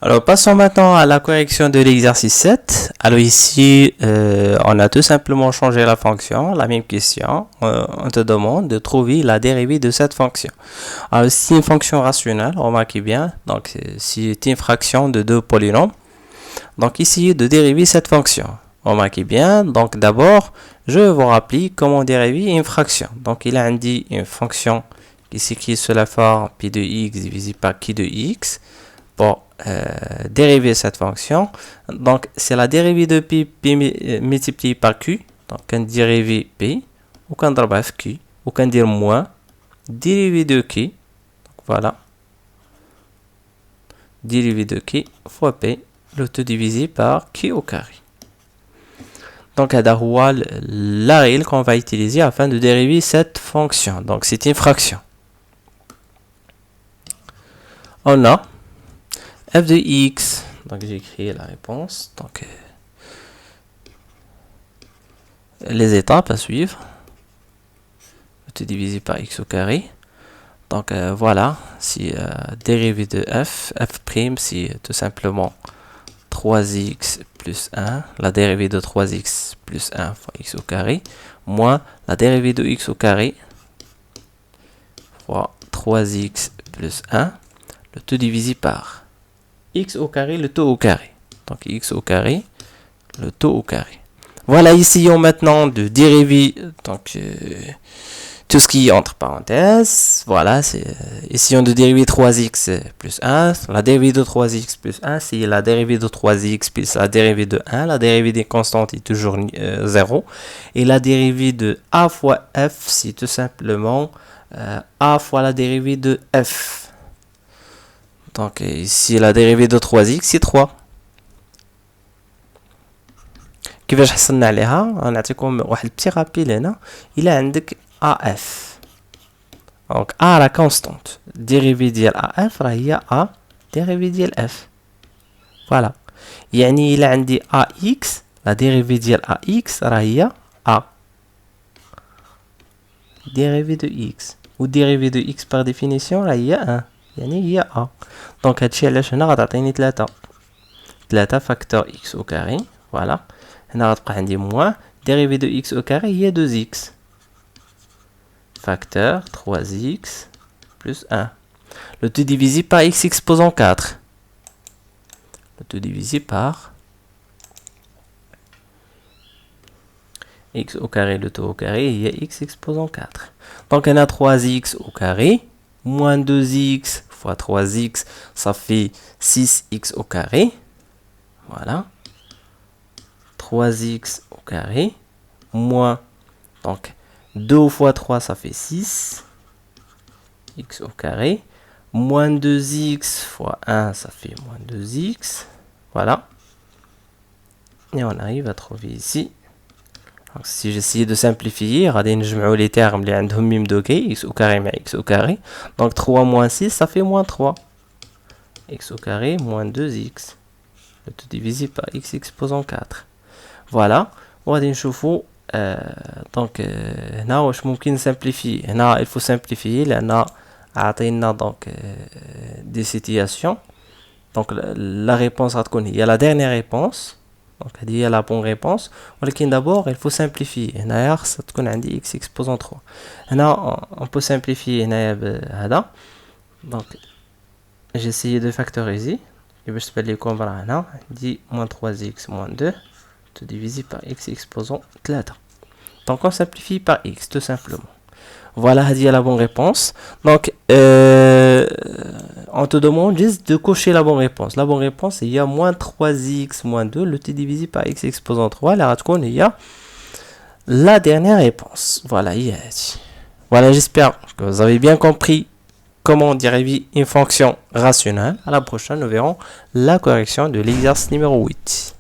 Alors, passons maintenant à la correction de l'exercice 7. Alors ici, on a tout simplement changé la fonction, la même question. On te demande de trouver la dérivée de cette fonction. Alors, si une fonction rationnelle, remarquez bien, donc c'est une fraction de deux polynômes. Donc, essayez de dériver cette fonction. Remarquez bien, donc d'abord, je vais vous rappeler comment dériver une fraction. Donc, il a indiqué une fonction qui s'écrit sous la forme pi de x divisé par qui de x. Pour dériver cette fonction, donc c'est la dérivée de pi multiplié par q, donc un dérivé p, ou qu'un drab q, ou qu'un dire moins, dérivé de q, donc voilà, dérivé de q fois p, le tout divisé par q au carré. Donc, c'est la règle qu'on va utiliser afin de dériver cette fonction. Donc, c'est une fraction. On a f de x, donc j'ai écrit la réponse, donc les étapes à suivre, tout divisé par x au carré, donc voilà, si dérivée de f prime, c'est tout simplement 3x plus 1, la dérivée de 3x plus 1 fois x au carré, moins la dérivée de x au carré, fois 3x plus 1, le tout divisé par x au carré, le tout au carré. Donc x au carré, le tout au carré. Voilà, essayons maintenant de dériver donc, tout ce qui est entre parenthèses. Voilà, essayons de dériver 3x plus 1. La dérivée de 3x plus 1, c'est la dérivée de 3x plus la dérivée de 1. La dérivée des constantes est toujours 0. Et la dérivée de a fois f, c'est tout simplement a fois la dérivée de f. Donc ici la dérivée de 3x c'est 3. كيفاش حصلنا عليها؟ نعطيكم واحد petit rappel هنا. إلا عندك AF. Donc A la constante. Dérivée ديال AF راه هي A dérivée ديال F. Voilà. يعني إلا عندي AX la dérivée ديال AX راه هي A dérivée de X. Ou dérivée de X par définition راه هي 1. يعني هي A. Donc هادشي علاش هنا غتعطيني 3 فاكتور x au carré. Voilà. هنا غتبقى عندي moins dérivée de x au carré هي 2x facteur 3x plus 1. Le tout divisé par x exposant 4. Le tout divisé par x au carré, le tout au carré, il y a x exposant 4. Donc on a 3x au carré, moins 2x fois 3x, ça fait 6x au carré. Voilà. 3x au carré, moins, donc 2 fois 3, ça fait 6, x au carré, moins 2x fois 1, ça fait moins 2x. Voilà. Et on arrive à trouver ici. Donc, si j'essaye de simplifier, on va les termes les même degré, x au carré mais x au carré. Donc 3 moins 6, ça fait moins 3. X au carré moins 2x. Le tout divisé par x exposant 4. Voilà. On va نشوفوا donc هنا واش ممكن simplifier. هنا il faut simplifier لأن عطينا donc des situations. Donc la réponse غتكون هي la dernière réponse. Donc هذه هي la bonne réponse. ولكن d'abord il faut simplifier. هنايا خصها تكون عندي x exposant 3. هنا on peut simplifier هنايا بهذا. Donc j'ai essayé de factoriser. باش تبان لكم راه هنا عندي moins 3x moins 2 tout divisé par x exposant 3. Donc on simplifie par x tout simplement. Voilà, هذه هي la bonne réponse. Donc on te demande juste de cocher la bonne réponse. La bonne réponse il y a moins 3x moins 2 le tout divisé par x exposant 3. Là غتكون هي la dernière réponse. Voilà, voilà, j'espère que vous avez bien compris comment dériver une fonction rationnelle. À la prochaine, nous verrons la correction de l'exercice numéro 8.